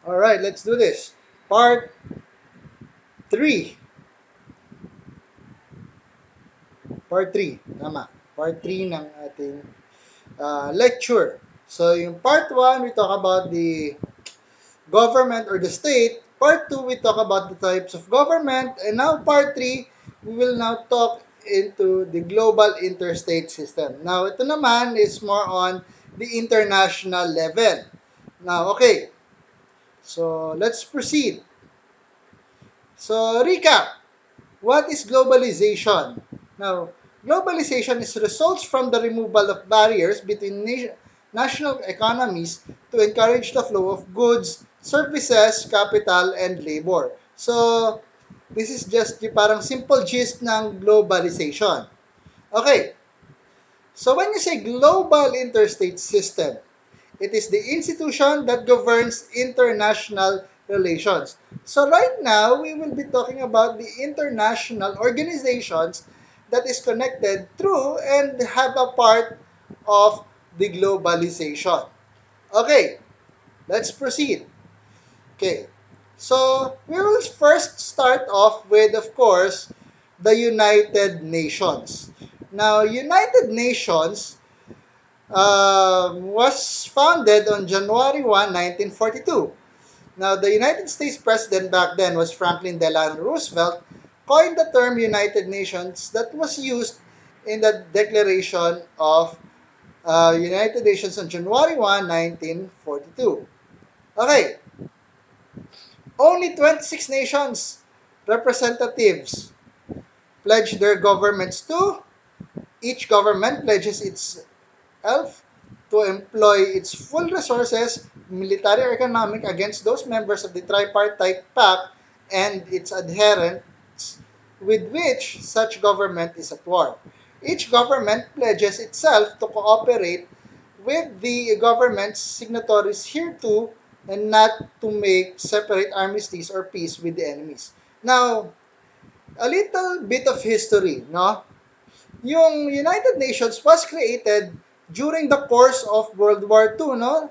Alright, let's do this. Part 3. Part 3. Tama. Part 3 ng ating lecture. So, yung part 1, we talk about the government or the state. Part 2, we talk about the types of government. And now, part 3, we will now talk into the global interstate system. Now, ito naman is more on the international level. Now, okay. So, let's proceed. So, recap. What is globalization? Now, globalization is results from the removal of barriers between national economies to encourage the flow of goods, services, capital, and labor. So, this is just yung parang simple gist ng globalization. Okay, so when you say global interstate system, it is the institution that governs international relations. So right now, we will be talking about the international organizations that is connected through and have a part of the globalization. Okay, let's proceed. Okay, so we will first start off with, of course, the United Nations. Now, United Nations was founded on January 1, 1942. Now, the United States president back then was Franklin Delano Roosevelt, coined the term United Nations that was used in the Declaration of United Nations on January 1, 1942. Okay, only 26 nations representatives pledged their governments to. Each government pledges itself to employ its full resources, military or economic, against those members of the Tripartite Pact and its adherents with which such government is at war. Each government pledges itself to cooperate with the government's signatories hereto and not to make separate armistice or peace with the enemies. Now, a little bit of history, no? Yung United Nations was created during the course of World War II, no?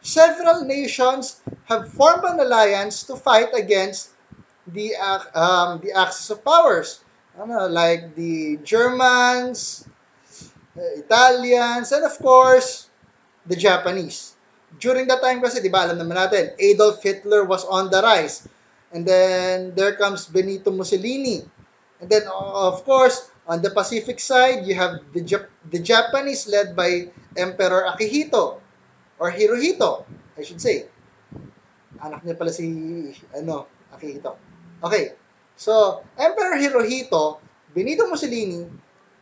Several nations have formed an alliance to fight against the axis of powers, ano, like the Germans, Italians, and of course, the Japanese. During that time kasi, di ba, alam naman natin, Adolf Hitler was on the rise. And then, there comes Benito Mussolini. And then, of course, on the Pacific side, you have the Japanese led by Emperor Akihito, or Hirohito, I should say. Anak niya pala si, Akihito. Okay, so, Emperor Hirohito, Benito Mussolini,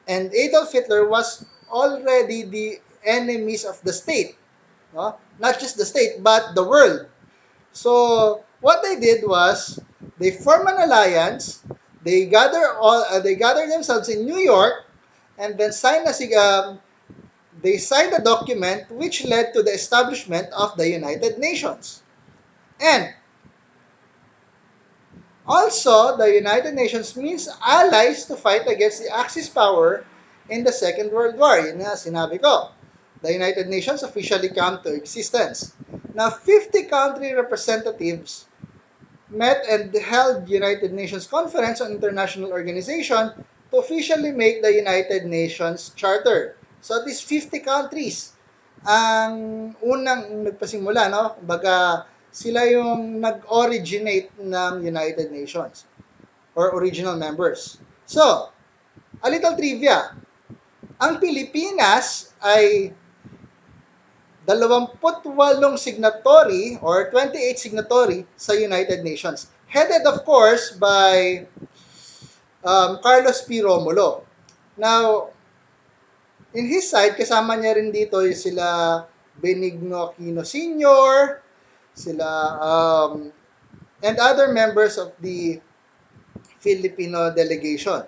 and Adolf Hitler was already the enemies of the state. No? Not just the state, but the world. So, what they did was, they form an alliance, they gather themselves in New York, and then they signed a document which led to the establishment of the United Nations. And also, the United Nations means allies to fight against the Axis power in the Second World War. Yun nga sinabi ko. The United Nations officially came to existence. Now, 50 country representatives met and held United Nations Conference on International Organization to officially make the United Nations Charter. So, at least 50 countries ang unang nagpasimula, no? Kumbaga, sila yung nag-originate ng United Nations or original members. So, a little trivia. Ang Pilipinas ay 28 signatory or 28 signatory sa United Nations. Headed, of course, by Carlos P. Romulo. Now, in his side, kasama niya rin dito yung sila Benigno Aquino Sr., sila, and other members of the Filipino delegation.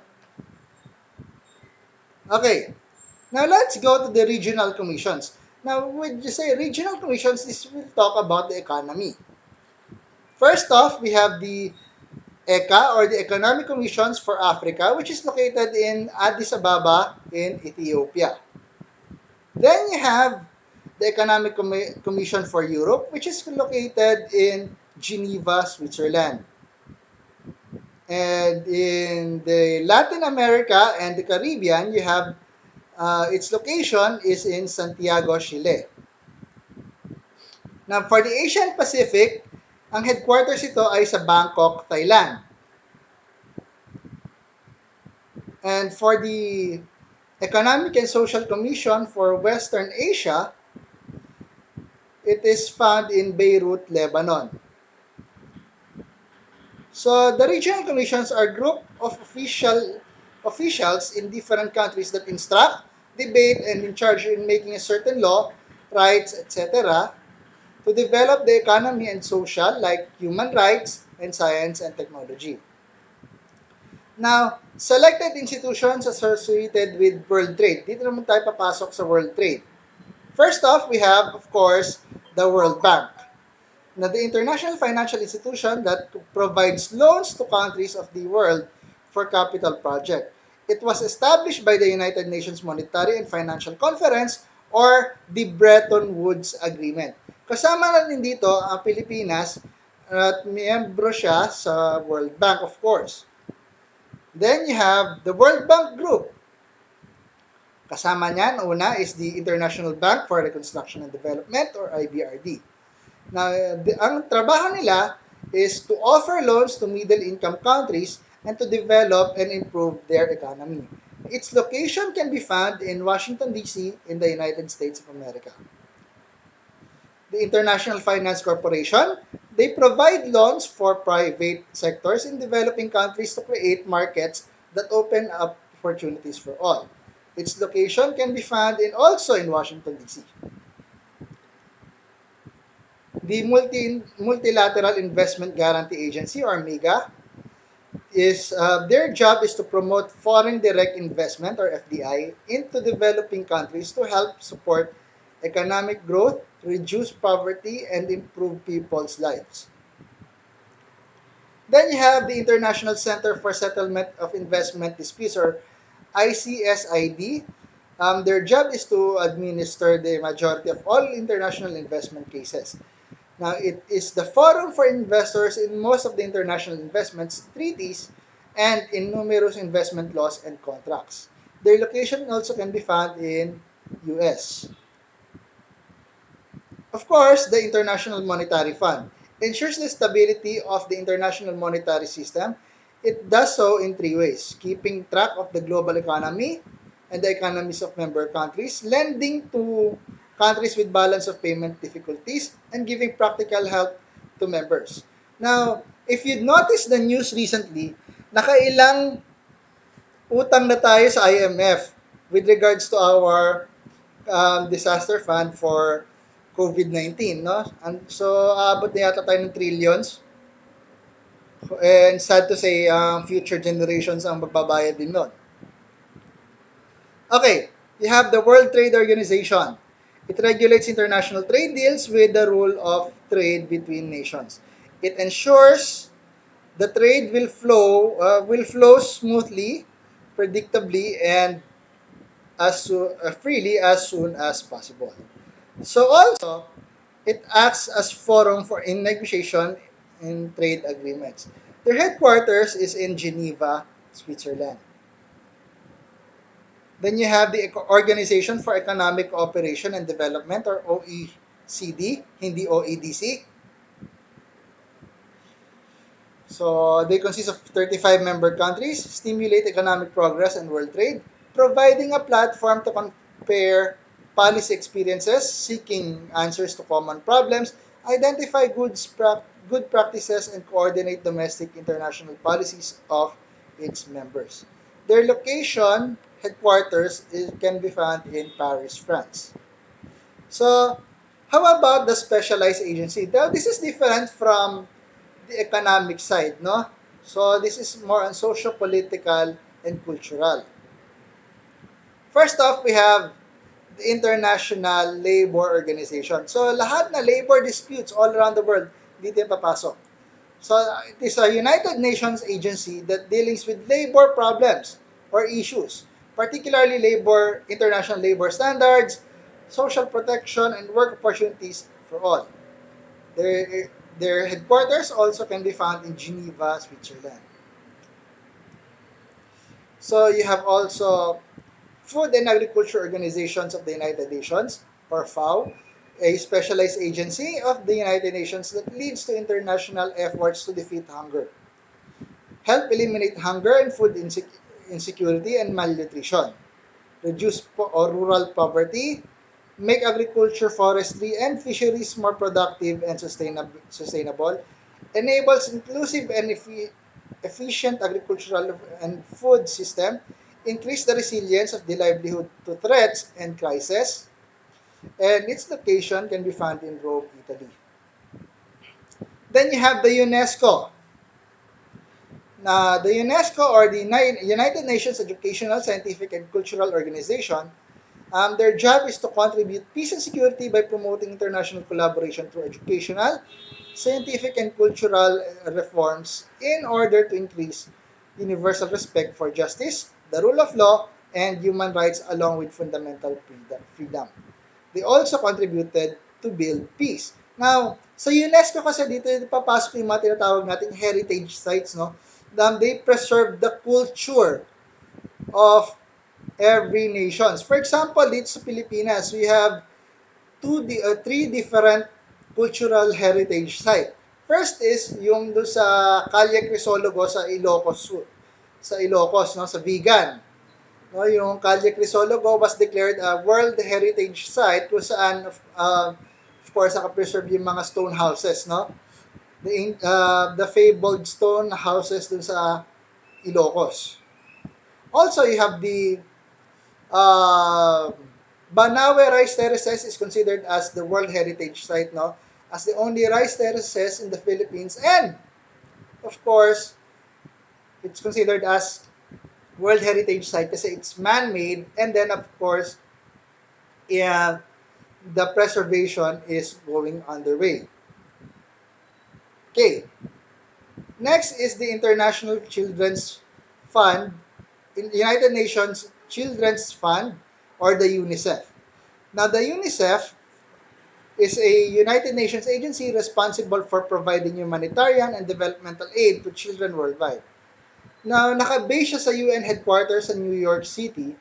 Okay, now let's go to the regional commissions. Now, when you say regional commissions, this will talk about the economy. First off, we have the ECA or the Economic Commissions for Africa, which is located in Addis Ababa in Ethiopia. Then you have the Economic Commission for Europe, which is located in Geneva, Switzerland. And in the Latin America and the Caribbean, you have its location is in Santiago, Chile. Now, for the Asian Pacific, ang headquarters ito ay sa Bangkok, Thailand. And for the Economic and Social Commission for Western Asia, it is found in Beirut, Lebanon. So the regional commissions are a group of officials in different countries that instruct, debate, and in charge in making a certain law, rights, etc., to develop the economy and social, like human rights and science and technology. Now, selected institutions associated with world trade. Dito naman tayo papasok sa world trade. First off, we have, of course, the World Bank. Now, the international financial institution that provides loans to countries of the world for capital project. It was established by the United Nations Monetary and Financial Conference or the Bretton Woods Agreement. Kasama na din dito ang Pilipinas at miyembro siya sa World Bank, of course. Then you have the World Bank Group. Kasama niyan, una is the International Bank for Reconstruction and Development or IBRD. Now, ang trabaho nila is to offer loans to middle-income countries and to develop and improve their economy. Its location can be found in Washington, D.C. in the United States of America. The International Finance Corporation, they provide loans for private sectors in developing countries to create markets that open up opportunities for all. Its location can be found also in Washington, D.C. The Multilateral Investment Guarantee Agency or MIGA is their job is to promote foreign direct investment or FDI into developing countries to help support economic growth, reduce poverty, and improve people's lives. Then you have the International Center for Settlement of Investment Disputes or ICSID. Their job is to administer the majority of all international investment cases. Now, it is the forum for investors in most of the international investments treaties and in numerous investment laws and contracts. Their location also can be found in US. Of course, the International Monetary Fund ensures the stability of the international monetary system. It does so in three ways: keeping track of the global economy and the economies of member countries, lending to countries with balance of payment difficulties, and giving practical help to members. Now, if you notice the news recently, nakailang utang na tayo sa IMF with regards to our disaster fund for COVID-19, no? And so, aabot na yata tayo ng trillions. And sad to say, future generations ang magbabayad din nun. Okay, you have the World Trade Organization. It regulates international trade deals with the rule of trade between nations. It ensures the trade will flow smoothly, predictably, and freely as soon as possible. So also, it acts as forum for in negotiation in trade agreements. Their headquarters is in Geneva, Switzerland. Then you have the Organization for Economic Cooperation and Development or OECD, hindi OEDC. So they consist of 35 member countries, stimulate economic progress and world trade, providing a platform to compare policy experiences, seeking answers to common problems, identify good practices, and coordinate domestic international policies of its members. Their location, headquarters, can be found in Paris, France. So, how about the specialized agency? Now, this is different from the economic side, no? So, this is more on social, political, and cultural. First off, we have the International Labor Organization. So, lahat na labor disputes all around the world, dito yung papasok. So, it is a United Nations agency that deals with labor problems or issues, particularly international labor standards, social protection, and work opportunities for all. Their, their headquarters also can be found in Geneva, Switzerland. So you have also Food and Agriculture Organizations of the United Nations, or FAO, a specialized agency of the United Nations that leads to international efforts to defeat hunger, help eliminate hunger and food insecurity and malnutrition, reduce or rural poverty, make agriculture, forestry, and fisheries more productive and sustainable, enables inclusive and efficient agricultural and food system, increase the resilience of the livelihood to threats and crises, and its location can be found in Rome, Italy. Then you have the UNESCO. The UNESCO, or the United Nations Educational, Scientific, and Cultural Organization, their job is to contribute peace and security by promoting international collaboration through educational, scientific, and cultural reforms in order to increase universal respect for justice, the rule of law, and human rights along with fundamental freedom. They also contributed to build peace. Now, sa UNESCO kasi dito papasok yung mga tinatawag nating heritage sites, no? They preserve the culture of every nations. For example, dito sa Pilipinas, we have three different cultural heritage site. First is yung do sa Calle Crisologo sa Ilocos Sur, sa Ilocos, no, sa Vigan. No, yung Calle Crisologo was declared a World Heritage Site kung saan of course naka-preserve yung mga stone houses, no? The fabled stone houses dun sa Ilocos. Also, you have the uh, Banawe Rice Terraces is considered as the World Heritage Site, no? As the only rice terraces in the Philippines, and of course, it's considered as World Heritage Site kasi it's man-made, and then of course, yeah, the preservation is going underway. Okay, next is the International Children's Fund, in United Nations Children's Fund, or the UNICEF. Now, the UNICEF is a United Nations agency responsible for providing humanitarian and developmental aid to children worldwide. Now, nakabase siya sa UN headquarters sa New York City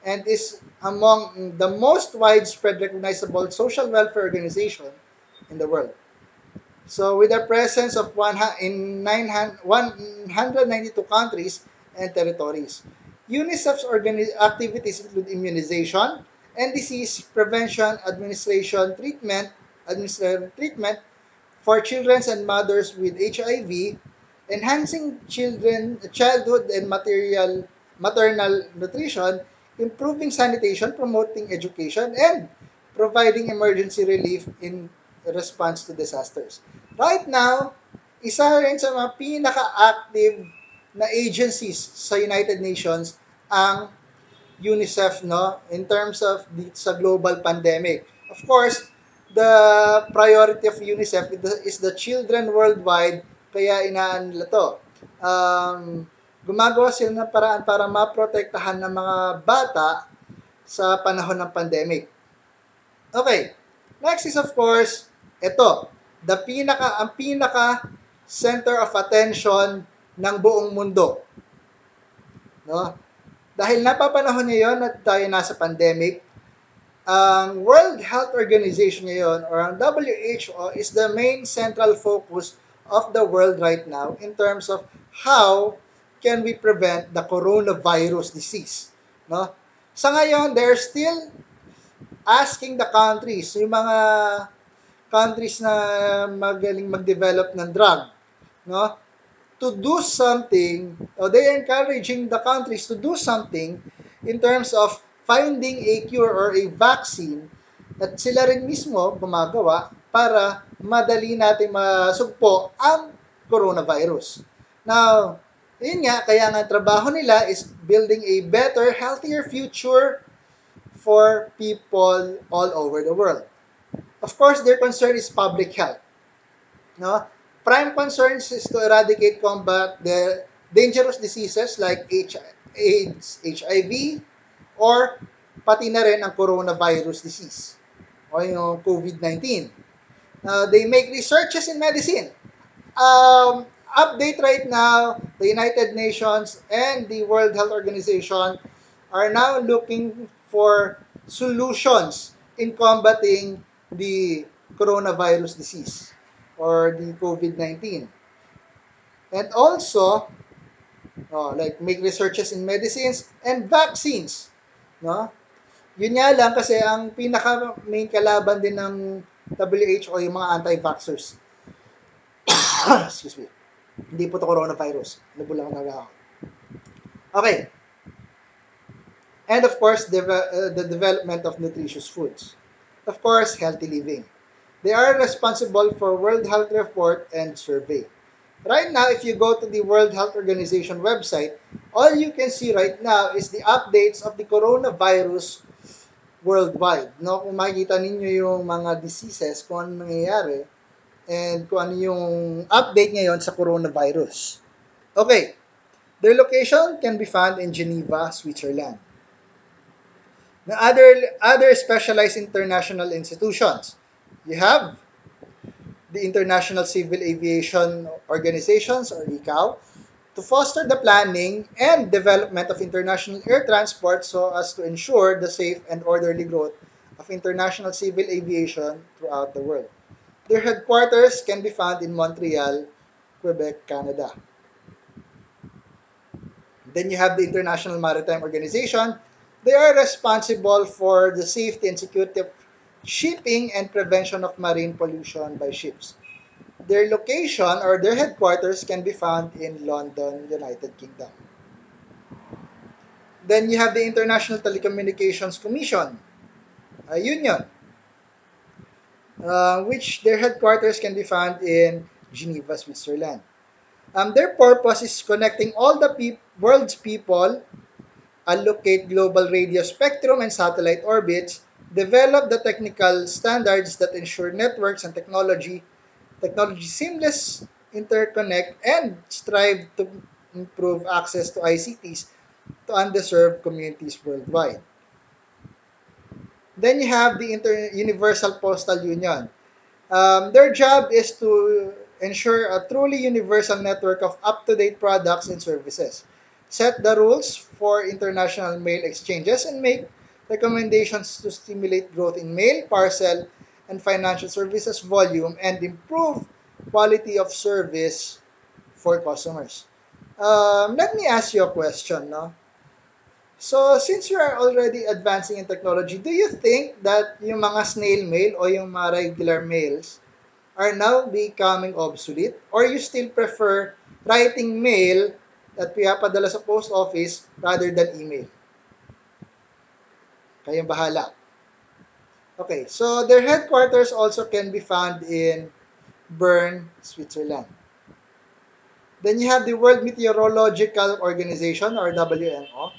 and is among the most widespread recognizable social welfare organization in the world. So, with a presence of 192 countries and territories, UNICEF's activities include immunization and disease prevention, administrative treatment for children and mothers with HIV, enhancing childhood and maternal nutrition, improving sanitation, promoting education, and providing emergency relief in response to disasters. Right now, isa rin sa mga pinaka-active na agencies sa United Nations ang UNICEF, no, in terms of sa global pandemic. Of course, the priority of UNICEF is the children worldwide, kaya inaan nila to. Gumagawa sila ng paraan para maprotektahan ng mga bata sa panahon ng pandemic. Okay, next is of course, ito, ang pinaka center of attention ng buong mundo. No? Dahil napapanahon ngayon at tayo nasa pandemic, ang World Health Organization ngayon, or ang WHO, is the main central focus of the world right now in terms of how can we prevent the coronavirus disease. No? Sa ngayon, they're still asking the countries, yung mga countries na magaling mag-develop ng drug, no? To do something, or they are encouraging the countries to do something in terms of finding a cure or a vaccine at sila rin mismo gumagawa para madali natin masugpo ang coronavirus. Now, yun nga, kaya nga trabaho nila is building a better, healthier future for people all over the world. Of course, their concern is public health. No? Prime concerns is to eradicate, combat the dangerous diseases like AIDS, HIV, or pati na rin ang coronavirus disease o yung COVID-19. They make researches in medicine. Update right now, the United Nations and the World Health Organization are now looking for solutions in combating the coronavirus disease or the COVID-19. And also, like make researches in medicines and vaccines. No? Yun nga lang kasi ang pinaka main kalaban din ng WHO yung mga anti-vaxxers. Excuse me. Hindi po to coronavirus. Nabulang na ako. Okay. And of course, the development of nutritious foods. Of course, healthy living. They are responsible for World Health Report and survey. Right now, if you go to the World Health Organization website, all you can see right now is the updates of the coronavirus worldwide. No, kung makikita ninyo yung mga diseases, kung ano nangyayari, and kung ano yung update ngayon sa coronavirus. Okay, their location can be found in Geneva, Switzerland. Now, other specialized international institutions. You have the International Civil Aviation Organizations or ICAO to foster the planning and development of international air transport so as to ensure the safe and orderly growth of international civil aviation throughout the world. Their headquarters can be found in Montreal, Quebec, Canada. Then you have the International Maritime Organization. They are responsible for the safety and security of shipping and prevention of marine pollution by ships. Their location or their headquarters can be found in London, United Kingdom. Then you have the International Telecommunications Commission, a union, which their headquarters can be found in Geneva, Switzerland. Their purpose is connecting all the world's people, allocate global radio spectrum and satellite orbits, develop the technical standards that ensure networks and technology seamless interconnect, and strive to improve access to ICTs to underserved communities worldwide. Then you have the Universal Postal Union. Their job is to ensure a truly universal network of up-to-date products and services, set the rules for international mail exchanges, and make recommendations to stimulate growth in mail, parcel, and financial services volume and improve quality of service for customers. Let me ask you a question, no? So, since you are already advancing in technology, do you think that yung mga snail mail o yung mga regular mails are now becoming obsolete? Or you still prefer writing mail at pinapadala sa post office rather than email? Kayong bahala. Okay, so their headquarters also can be found in Bern, Switzerland. Then you have the World Meteorological Organization or WMO,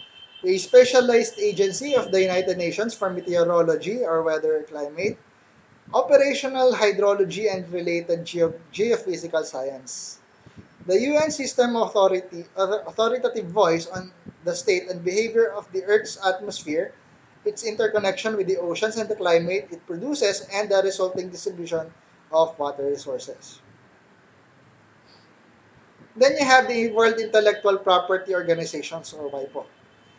a specialized agency of the United Nations for meteorology or weather climate, operational hydrology and related geophysical science. The UN system authoritative voice on the state and behavior of the Earth's atmosphere, its interconnection with the oceans and the climate it produces, and the resulting distribution of water resources. Then you have the World Intellectual Property Organizations or WIPO.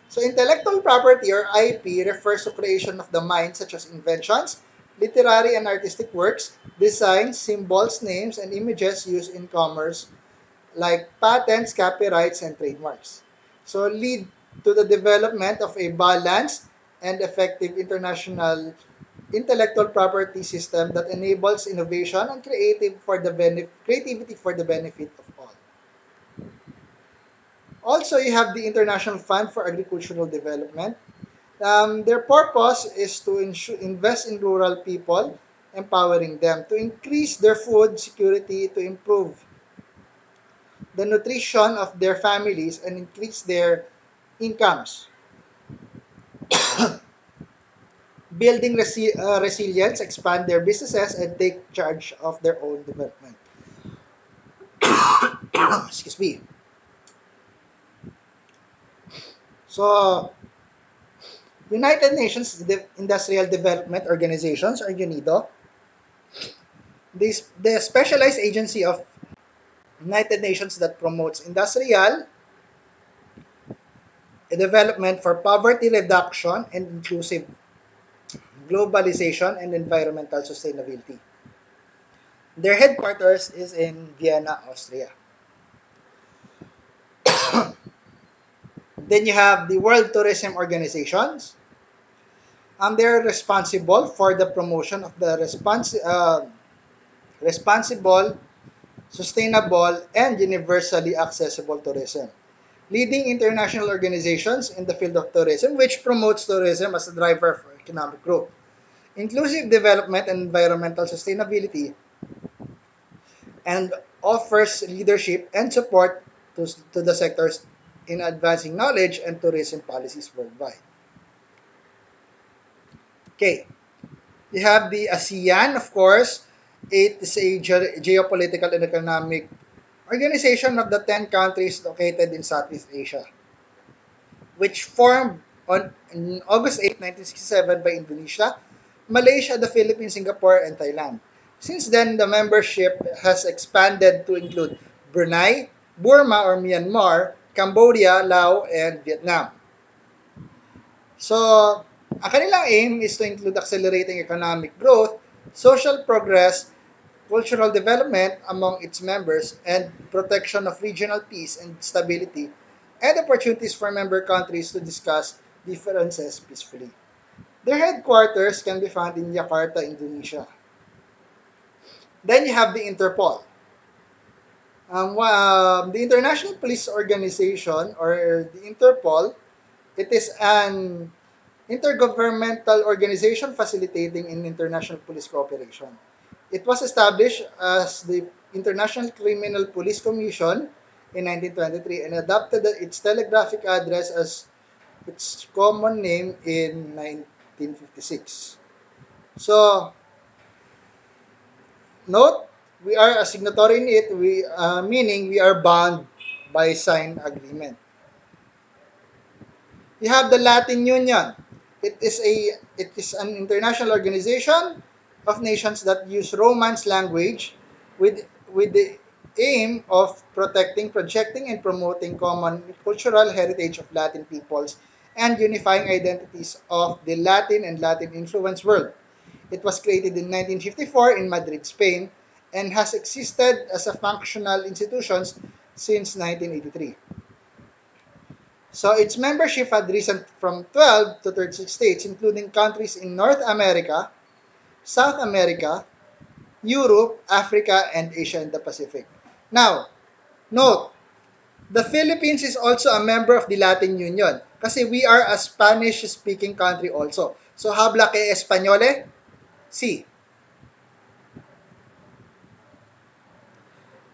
So intellectual property or IP refers to creation of the mind such as inventions, literary and artistic works, designs, symbols, names, and images used in commerce like patents, copyrights, and trademarks. So lead to the development of a balanced and effective international intellectual property system that enables innovation and creativity for the benefit of all. Also, you have the International Fund for Agricultural Development. Their purpose is to invest in rural people, empowering them to increase their food security, to improve the nutrition of their families, and increase their incomes, building resilience, expand their businesses, and take charge of their own development. Excuse me. So, United Nations Industrial Development Organizations, or UNIDO, the specialized agency of United Nations that promotes industrial development for poverty reduction and inclusive globalization and environmental sustainability. Their headquarters is in Vienna, Austria. Then you have the World Tourism Organizations. They're responsible for the promotion of the responsible, sustainable, and universally accessible tourism. Leading international organizations in the field of tourism, which promotes tourism as a driver for economic growth, inclusive development, and environmental sustainability, and offers leadership and support to the sectors in advancing knowledge and tourism policies worldwide. Okay, you have the ASEAN, of course. It is a geopolitical and economic organization of the 10 countries located in Southeast Asia, which formed on August 8, 1967 by Indonesia, Malaysia, the Philippines, Singapore, and Thailand. Since then, the membership has expanded to include Brunei, Burma or Myanmar, Cambodia, Laos, and Vietnam. So, ang kanilang aim is to include accelerating economic growth, social progress, cultural development among its members, and protection of regional peace and stability, and opportunities for member countries to discuss differences peacefully. Their headquarters can be found in Jakarta, Indonesia. Then you have the Interpol. The International Police Organization, or the Interpol, it is an intergovernmental organization facilitating in international police cooperation. It was established as the International Criminal Police Commission in 1923 and adopted its telegraphic address as its common name in 1956. So, note, we are a signatory in it, meaning we are bound by signed agreement. You have the Latin Union. It is an international organization of nations that use Romance language with with the aim of protecting, projecting, and promoting common cultural heritage of Latin peoples and unifying identities of the Latin and Latin influenced world. It was created in 1954 in Madrid, Spain, and has existed as a functional institution since 1983. So its membership had risen from 12 to 36 states, including countries in North America, South America, Europe, Africa, and Asia and the Pacific. Now, note, the Philippines is also a member of the Latin Union kasi we are a Spanish-speaking country also. So, habla que españole? Sí.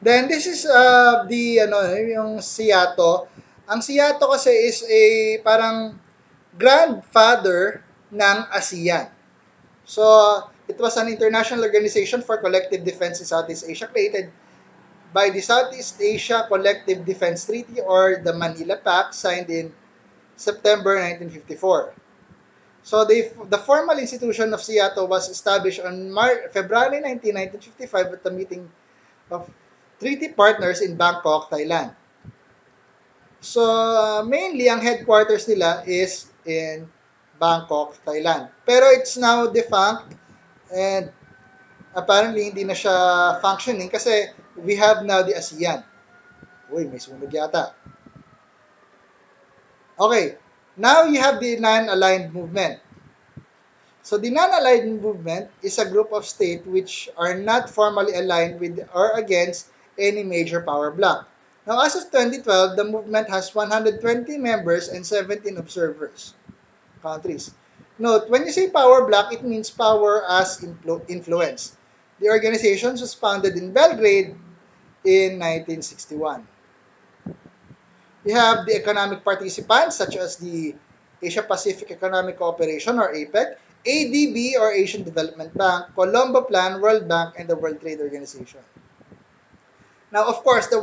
Then this is yung Seattle. Ang Seattle kasi is a parang grandfather ng ASEAN. So, it was an international organization for collective defense in Southeast Asia created by the Southeast Asia Collective Defense Treaty or the Manila Pact signed in September 1954. So, the formal institution of Seattle was established on February 19, 1955 at the meeting of treaty partners in Bangkok, Thailand. So, mainly, ang headquarters nila is in Bangkok, Thailand. Pero it's now defunct and apparently hindi na siya functioning kasi we have now the ASEAN. Uy, may sunog yata. Okay, now you have the non-aligned movement. So the non-aligned movement is a group of states which are not formally aligned with or against any major power bloc. Now, as of 2012, the movement has 120 members and 17 observers countries. Note, when you say power bloc, it means power as influence. The organization was founded in Belgrade in 1961. You have the economic participants such as the Asia Pacific Economic Cooperation or APEC, ADB or Asian Development Bank, Colombo Plan, World Bank, and the World Trade Organization. Now, of course, the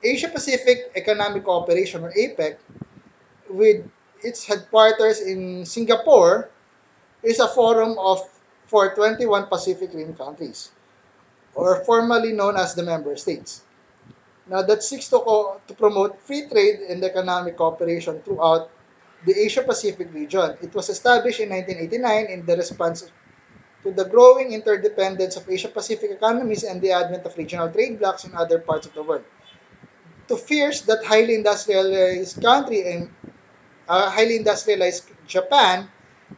Asia Pacific Economic Cooperation or APEC with its headquarters in Singapore, is a forum for 21 Pacific Rim countries, or formerly known as the member states. Now, that seeks to promote free trade and economic cooperation throughout the Asia Pacific region. It was established in 1989 in the response to the growing interdependence of Asia Pacific economies and the advent of regional trade blocs in other parts of the world. To fears that highly industrialized Japan,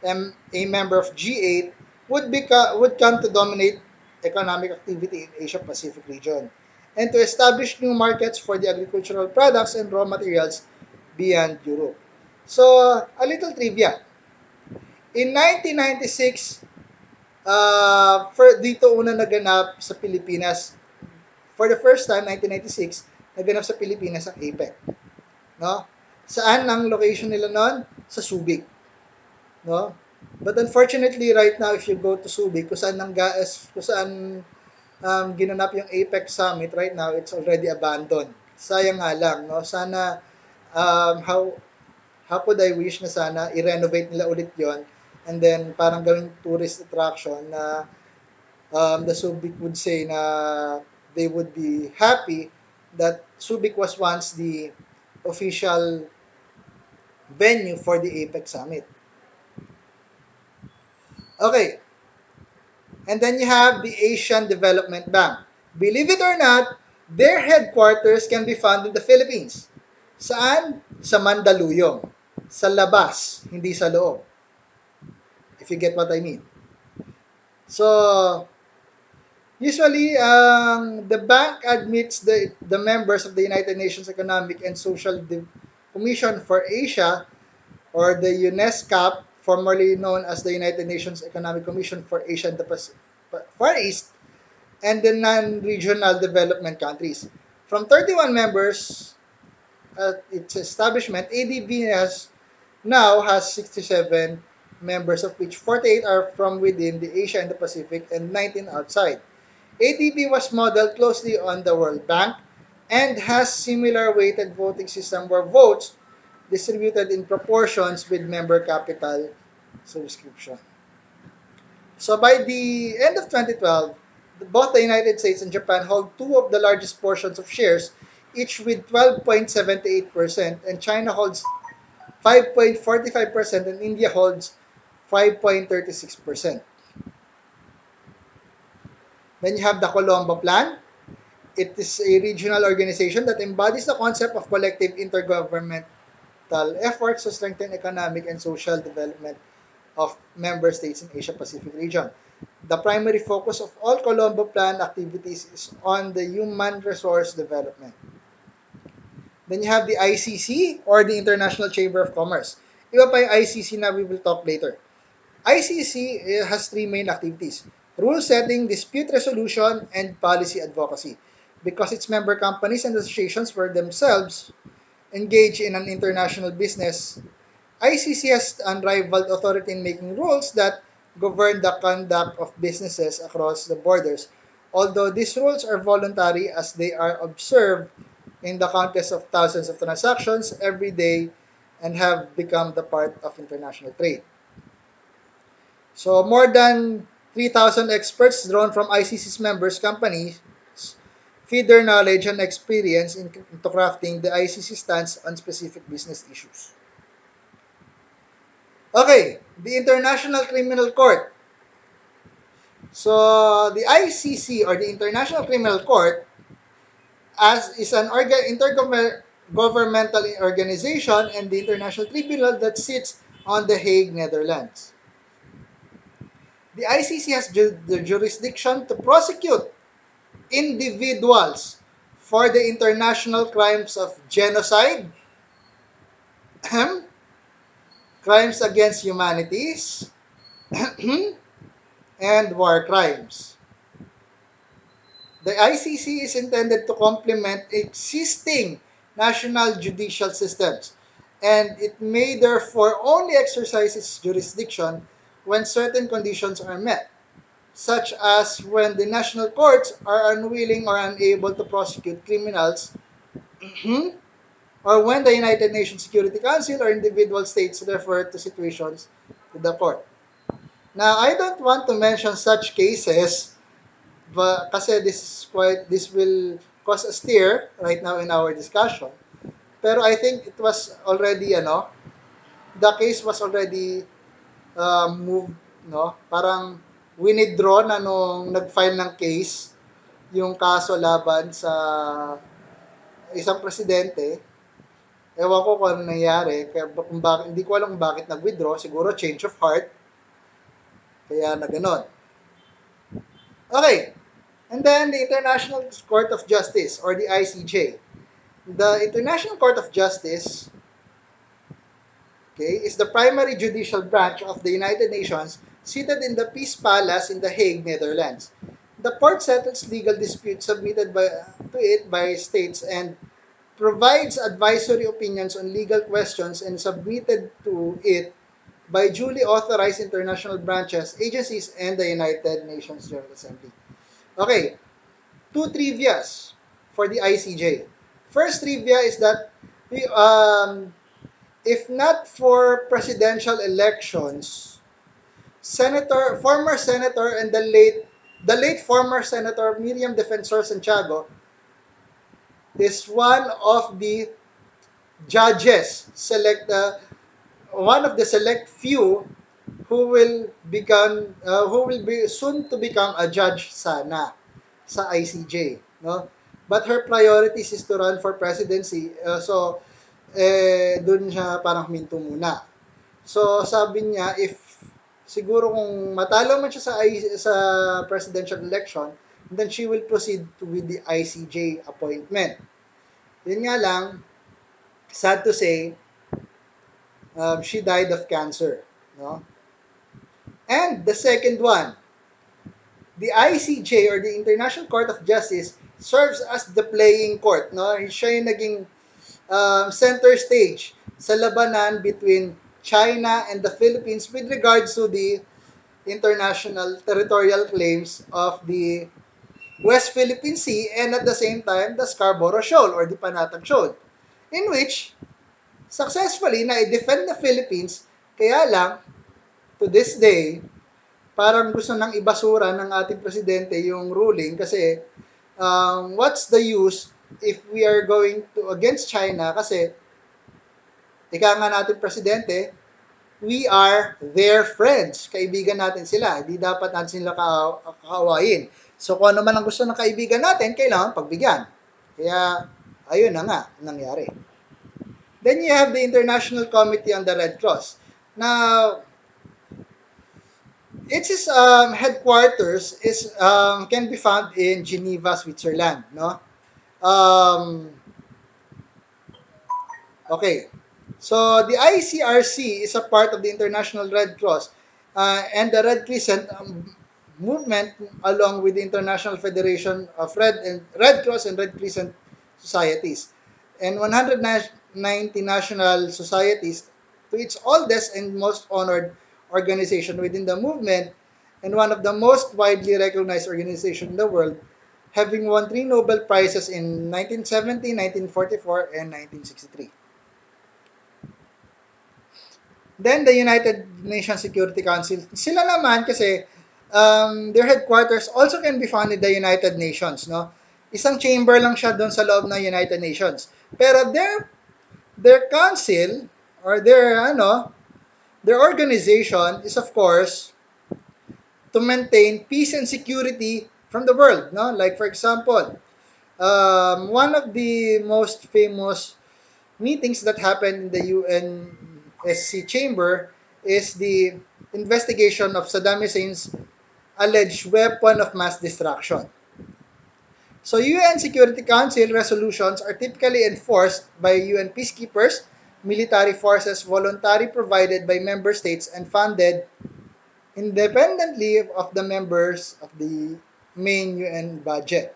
a member of G8, would come to dominate economic activity in Asia Pacific region and to establish new markets for the agricultural products and raw materials beyond Europe. So, a little trivia. In 1996, dito una naganap sa Pilipinas, for the first time, 1996, naganap sa Pilipinas ang APEC. No? Saan ang location nila noon? Sa Subic. No? But unfortunately, right now, if you go to Subic, kung saan ginanap yung APEC Summit right now, it's already abandoned. Sayang nga lang, no? Sana, how could I wish na sana i-renovate nila ulit yon and then parang gawing tourist attraction na the Subic would say na they would be happy that Subic was once the official venue for the APEC Summit. Okay, and then you have the Asian Development Bank. Believe it or not, their headquarters can be found in the Philippines. Saan? Sa Mandaluyong. Sa labas, hindi sa loob. If you get what I mean. So, usually, the bank admits the members of the United Nations Economic and Social Commission for Asia, or the UNESCO, formerly known as the United Nations Economic Commission for Asia and the Far East, and the non-regional development countries. From 31 members at its establishment, ADB now has 67 members, of which 48 are from within the Asia and the Pacific and 19 outside. ADB was modeled closely on the World Bank and has similar weighted voting system where votes distributed in proportions with member capital subscription. So by the end of 2012, both the United States and Japan hold two of the largest portions of shares, each with 12.78%, and China holds 5.45%, and India holds 5.36%. Then you have the Colombo Plan. It is a regional organization that embodies the concept of collective intergovernmental efforts to strengthen economic and social development of member states in Asia Pacific region. The primary focus of all Colombo Plan activities is on the human resource development. Then you have the ICC, or the International Chamber of Commerce. Iba pa yung ICC na we will talk later. ICC has three main activities: rule setting, dispute resolution, and policy advocacy. Because its member companies and associations were themselves engaged in an international business, ICC has unrivaled authority in making rules that govern the conduct of businesses across the borders. Although these rules are voluntary as they are observed in the countless of thousands of transactions every day and have become the part of international trade. So more than 3,000 experts drawn from ICC's members companies feed their knowledge and experience into crafting the ICC stance on specific business issues. Okay, the International Criminal Court. So the ICC, or the International Criminal Court, as is an intergovernmental organization and the international tribunal that sits on The Hague, Netherlands. The ICC has the jurisdiction to prosecute individuals for the international crimes of genocide, crimes against humanities, and war crimes. The ICC is intended to complement existing national judicial systems, and it may therefore only exercise its jurisdiction when certain conditions are met, such as when the national courts are unwilling or unable to prosecute criminals or when the United Nations Security Council or individual states refer to situations to the court. Now, I don't want to mention such cases but kasi this will cause a stir right now in our discussion. Pero I think it was already the case was already moved, no? Parang winidraw na nung nag-file ng case yung kaso laban sa isang presidente. Ewan ko kung ano nangyari, kaya kung bakit, hindi ko alam kung bakit nag-withdraw, siguro change of heart, kaya na ganon. Okay, and then the International Court of Justice or the ICJ. The International Court of Justice, okay, is the primary judicial branch of the United Nations seated in the Peace Palace in The Hague, Netherlands. The court settles legal disputes submitted to it by states and provides advisory opinions on legal questions and submitted to it by duly authorized international branches, agencies, and the United Nations General Assembly. Okay, two trivias for the ICJ. First trivia is that we, if not for presidential elections, former senator and the late former senator Miriam Defensor Santiago is one of the judges one of the select few who will be soon to become a judge sana sa ICJ, no? But her priorities is to run for presidency. So doon siya parang huminto muna. So sabi niya if siguro kung matalo man siya sa presidential election, then she will proceed with the ICJ appointment. Yun nga lang, sad to say, she died of cancer, no? And the second one, the ICJ or the International Court of Justice serves as the playing court, no? Siya yung naging center stage sa labanan between China and the Philippines with regards to the international territorial claims of the West Philippine Sea and at the same time the Scarborough Shoal or the Panatag Shoal, in which successfully na-defend the Philippines, kaya lang to this day parang gusto nang ibasura ng ating presidente yung ruling kasi what's the use if we are going to against China kasi ika nga natin presidente, we are their friends. Kaibigan natin sila. Hindi dapat natin sila kaawayin. So kung ano man ang gusto ng kaibigan natin, kailangan pagbigyan. Kaya, ayun na nga, nangyari. Then you have the International Committee on the Red Cross. Now, its headquarters can be found in Geneva, Switzerland. No? Um, Okay. So the ICRC is a part of the International Red Cross and the Red Crescent movement along with the International Federation of Red Cross and Red Crescent societies and 190 national societies to its oldest and most honored organization within the movement and one of the most widely recognized organizations in the world, having won three Nobel Prizes in 1970, 1944, and 1963. Then the United Nations Security Council, sila naman kasi their headquarters also can be found in the United Nations, no? Isang chamber lang siya doon sa loob ng United Nations. Pero their council or their organization is of course to maintain peace and security from the world, no? Like for example, one of the most famous meetings that happened in the UNSC chamber is the investigation of Saddam Hussein's alleged weapon of mass destruction. So UN Security Council resolutions are typically enforced by UN peacekeepers, military forces voluntarily provided by member states and funded independently of the members of the main UN budget.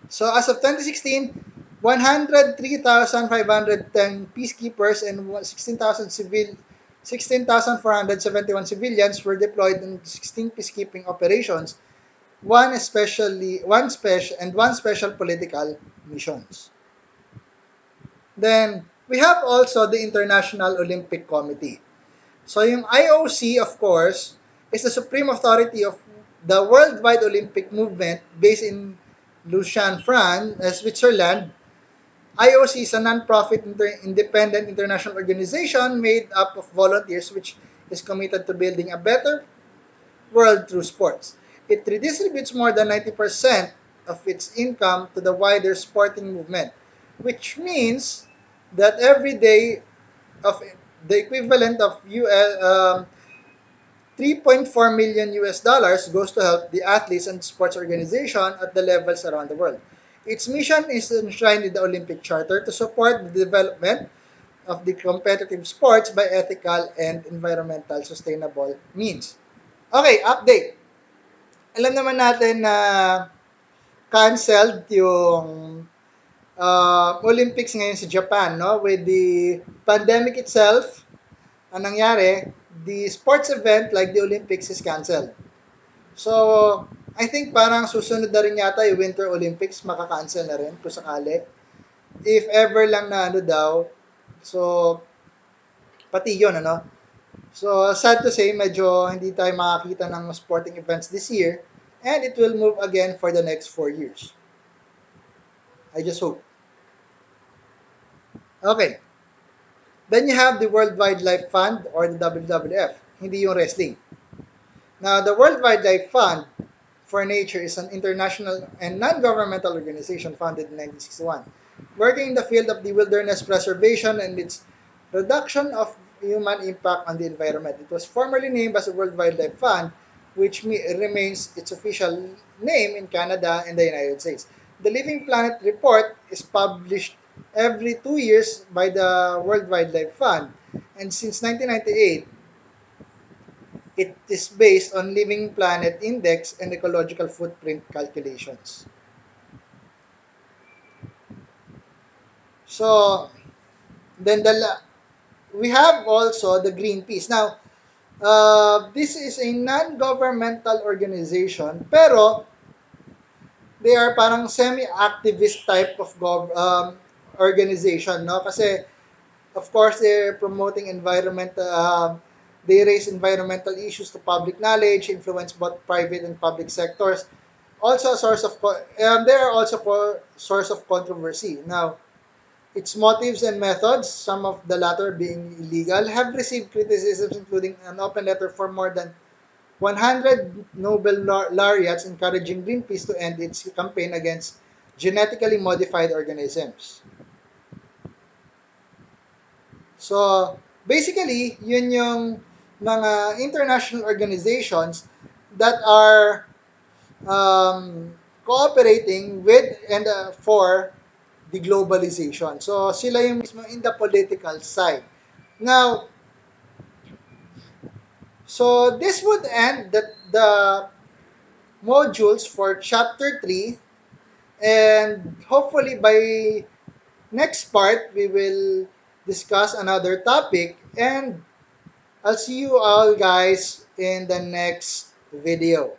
So as of 2016, 103,510 peacekeepers and 16,471 civilians were deployed in 16 peacekeeping operations, one special political missions. Then, we have also the International Olympic Committee. So yung IOC, of course, is the supreme authority of the worldwide Olympic movement based in Lausanne, France, Switzerland. IOC is a non-profit independent international organization made up of volunteers which is committed to building a better world through sports. It redistributes more than 90% of its income to the wider sporting movement, which means that every day of the equivalent of 3.4 million US dollars goes to help the athletes and sports organization at the levels around the world. Its mission is enshrined in the Olympic Charter to support the development of the competitive sports by ethical and environmental sustainable means. Okay, update. Alam naman natin na canceled yung Olympics ngayon sa Japan, no? With the pandemic itself, ang nangyari, the sports event like the Olympics is canceled. So, I think parang susunod na rin yata yung Winter Olympics, makaka-cancel na rin kung sakali. If ever lang na ano daw, so pati yun, ano? So, sad to say, medyo hindi tayo makakita ng sporting events this year and it will move again for the next 4 years. I just hope. Okay. Then you have the World Wildlife Fund or the WWF, hindi yung wrestling. Now, the World Wildlife Fund for Nature is an international and non-governmental organization founded in 1961, working in the field of the wilderness preservation and its reduction of human impact on the environment. It was formerly named as the World Wildlife Fund, which remains its official name in Canada and the United States. The Living Planet report is published every 2 years by the World Wildlife Fund, and since 1998, it is based on Living Planet Index and ecological footprint calculations. So, then we have also the Greenpeace. Now, this is a non-governmental organization, pero they are parang semi-activist type of organization, no? Kasi, of course, they're promoting they raise environmental issues to public knowledge, influence both private and public sectors. Also, a source of they are also source of controversy. Now, its motives and methods, some of the latter being illegal, have received criticisms, including an open letter for more than 100 Nobel laureates encouraging Greenpeace to end its campaign against genetically modified organisms. So, basically, yun yung mga international organizations that are cooperating with and for the globalization. So, sila yung mismo in the political side. Now, so this would end the modules for chapter 3, and hopefully by next part we will discuss another topic, and I'll see you all guys in the next video.